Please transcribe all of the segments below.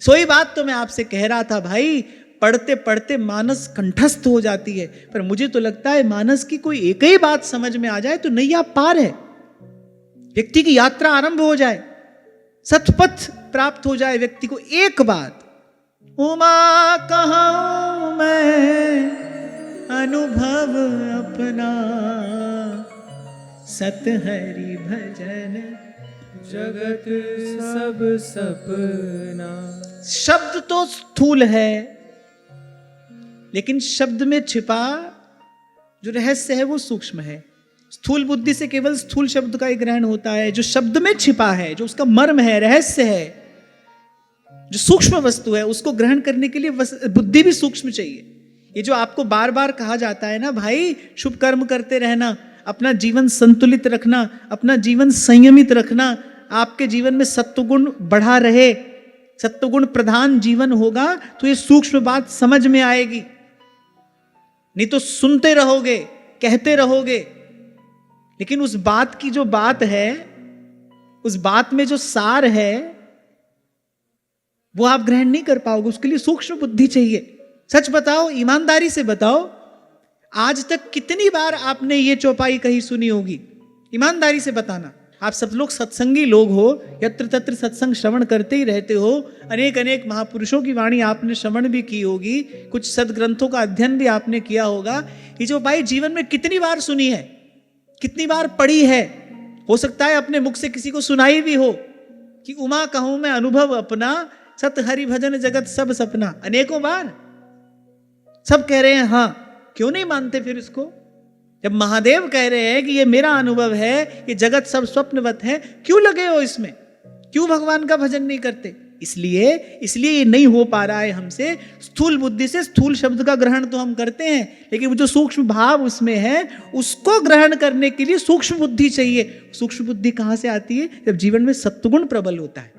सोई बात तो मैं आपसे कह रहा था भाई, पढ़ते पढ़ते मानस कंठस्थ हो जाती है, पर मुझे तो लगता है मानस की कोई एक ही बात समझ में आ जाए तो नैया पार है, व्यक्ति की यात्रा आरंभ हो जाए, सतपथ प्राप्त हो जाए व्यक्ति को। एक बात, उमा कहूं मैं अनुभव अपना, सत हरि भजन जगत सब सपना। शब्द तो स्थूल है, लेकिन शब्द में छिपा जो रहस्य है वो सूक्ष्म है। स्थूल बुद्धि से केवल स्थूल शब्द का ही ग्रहण होता है। जो शब्द में छिपा है, जो उसका मर्म है, रहस्य है, जो सूक्ष्म वस्तु है, उसको ग्रहण करने के लिए बुद्धि भी सूक्ष्म चाहिए। ये जो आपको बार बार कहा जाता है ना भाई, शुभ कर्म करते रहना, अपना जीवन संतुलित रखना, अपना जीवन संयमित रखना, आपके जीवन में सत्वगुण बढ़ा रहे, सत्वगुण प्रधान जीवन होगा, तो ये सूक्ष्म बात समझ में आएगी। नहीं तो सुनते रहोगे, कहते रहोगे, लेकिन उस बात की जो बात है, उस बात में जो सार है, वो आप ग्रहण नहीं कर पाओगे। उसके लिए सूक्ष्म बुद्धि चाहिए। सच बताओ, ईमानदारी से बताओ, आज तक कितनी बार आपने ये चौपाई कही सुनी होगी? ईमानदारी से बताना। आप सब लोग सत्संगी लोग हो, यत्र तत्र सत्संग श्रवण करते ही रहते हो, अनेक अनेक महापुरुषों की वाणी आपने श्रवण भी की होगी, कुछ सदग्रंथों का अध्ययन भी आपने किया होगा। ये चौपाई जीवन में कितनी बार सुनी है, कितनी बार पढ़ी है? हो सकता है अपने मुख से किसी को सुनाई भी हो कि उमा कहूं मैं अनुभव अपना, सत हरि भजन जगत सब सपना। अनेकों बार सब कह रहे हैं हाँ, क्यों नहीं मानते फिर इसको? जब महादेव कह रहे हैं कि ये मेरा अनुभव है, ये जगत सब स्वप्नवत है, क्यों लगे हो इसमें? क्यों भगवान का भजन नहीं करते? इसलिए ये नहीं हो पा रहा है हमसे। स्थूल बुद्धि से स्थूल शब्द का ग्रहण तो हम करते हैं, लेकिन वो जो सूक्ष्म भाव उसमें है, उसको ग्रहण करने के लिए सूक्ष्म बुद्धि चाहिए। सूक्ष्म बुद्धि कहां से आती है? जब जीवन में सत्वगुण प्रबल होता है।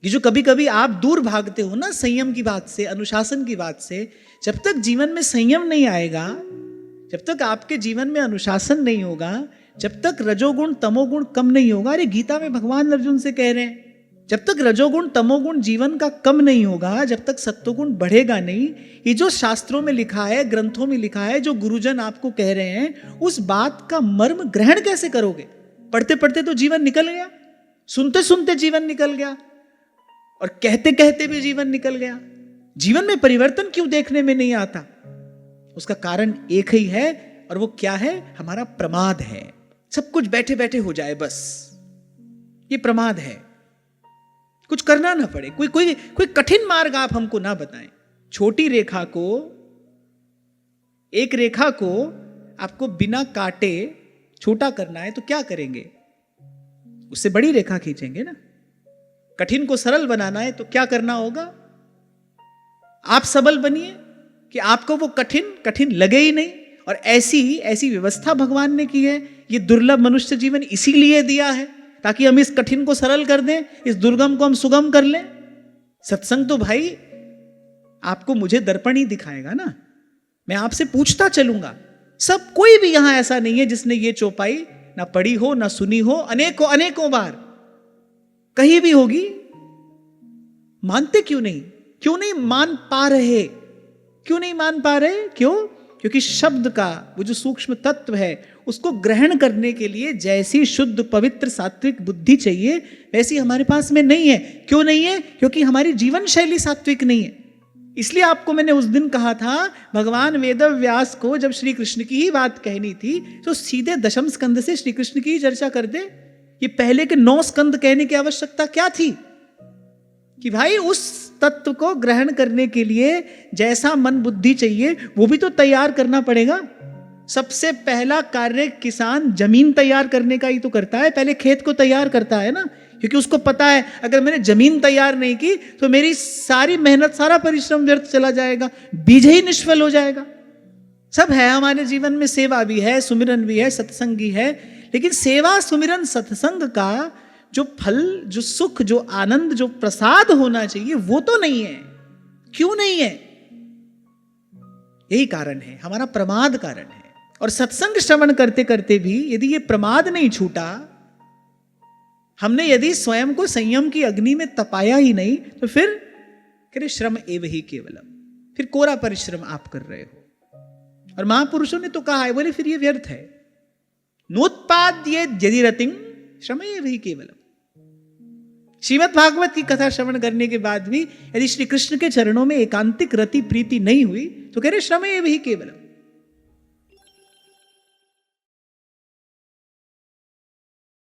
ये जो कभी कभी आप दूर भागते हो ना संयम की बात से, अनुशासन की बात से, जब तक जीवन में संयम नहीं आएगा, जब तक आपके जीवन में अनुशासन नहीं होगा, जब तक रजोगुण तमोगुण कम नहीं होगा। अरे गीता में भगवान अर्जुन से कह रहे हैं, जब तक रजोगुण तमोगुण जीवन का कम नहीं होगा, जब तक सत्वगुण बढ़ेगा नहीं। ये जो शास्त्रों में लिखा है, ग्रंथों में लिखा है, जो गुरुजन आपको कह रहे हैं, उस बात का मर्म ग्रहण कैसे करोगे? पढ़ते पढ़ते तो जीवन निकल गया, सुनते सुनते जीवन निकल गया, और कहते कहते भी जीवन निकल गया। जीवन में परिवर्तन क्यों देखने में नहीं आता? उसका कारण एक ही है, और वो क्या है? हमारा प्रमाद है। सब कुछ बैठे बैठे हो जाए बस, ये प्रमाद है। कुछ करना ना पड़े, कोई कठिन मार्ग आप हमको ना बताएं। छोटी रेखा को, एक रेखा को आपको बिना काटे छोटा करना है तो क्या करेंगे? उससे बड़ी रेखा खींचेंगे ना। कठिन को सरल बनाना है तो क्या करना होगा? आप सबल बनिए कि आपको वो कठिन लगे ही नहीं। और ऐसी व्यवस्था भगवान ने की है। ये दुर्लभ मनुष्य जीवन इसीलिए दिया है ताकि हम इस कठिन को सरल कर दें, इस दुर्गम को हम सुगम कर लें। सत्संग तो भाई आपको मुझे दर्पण ही दिखाएगा ना। मैं आपसे पूछता चलूंगा। सब कोई भी यहां ऐसा नहीं है जिसने ये चौपाई ना पढ़ी हो, ना सुनी हो। अनेकों बार कहीं भी होगी। मानते क्यों नहीं मान पा रहे? क्यों नहीं मान पा रहे? क्योंकि शब्द का वो जो सूक्ष्म तत्व है, उसको ग्रहण करने के लिए जैसी शुद्ध पवित्र सात्विक बुद्धि चाहिए, वैसी हमारे पास में नहीं है। क्यों नहीं है? क्योंकि हमारी जीवन शैली सात्विक नहीं है। इसलिए आपको मैंने उस दिन कहा था, भगवान वेदव्यास को जब श्री कृष्ण की ही बात कहनी थी तो सीधे दशम स्कंद से श्री कृष्ण की ही चर्चा कर दे। ये पहले के 9 स्कंद कहने की आवश्यकता क्या थी? कि भाई उस तत्व को ग्रहण करने के लिए जैसा मन बुद्धि चाहिए वो भी तो तैयार करना पड़ेगा। सबसे पहला कार्य किसान जमीन तैयार करने का ही तो करता है, पहले खेत को तैयार करता है ना। क्योंकि उसको पता है अगर मैंने जमीन तैयार नहीं की तो मेरी सारी मेहनत, सारा परिश्रम व्यर्थ चला जाएगा, बीज ही निष्फल हो जाएगा। सब है हमारे जीवन में, सेवा भी है, सुमिरन भी है, सत्संग भी है, लेकिन सेवा सुमिरन सत्संग का जो फल, जो सुख, जो आनंद, जो प्रसाद होना चाहिए वो तो नहीं है। क्यों नहीं है? यही कारण है, हमारा प्रमाद कारण है। और सत्संग श्रवण करते करते भी यदि ये प्रमाद नहीं छूटा, हमने यदि स्वयं को संयम की अग्नि में तपाया ही नहीं, तो फिर कह रहे श्रम एव ही केवलम, फिर कोरा परिश्रम आप कर रहे हो। और महापुरुषों ने तो कहा है, बोले फिर ये व्यर्थ है। नोत्पाद्य यदि रतिं श्रम एव ही केवलम। श्रीमद् भागवत की कथा श्रवण करने के बाद भी यदि श्री कृष्ण के चरणों में एकांतिक रति प्रीति नहीं हुई तो कह रहे श्रम एव ही केवलम।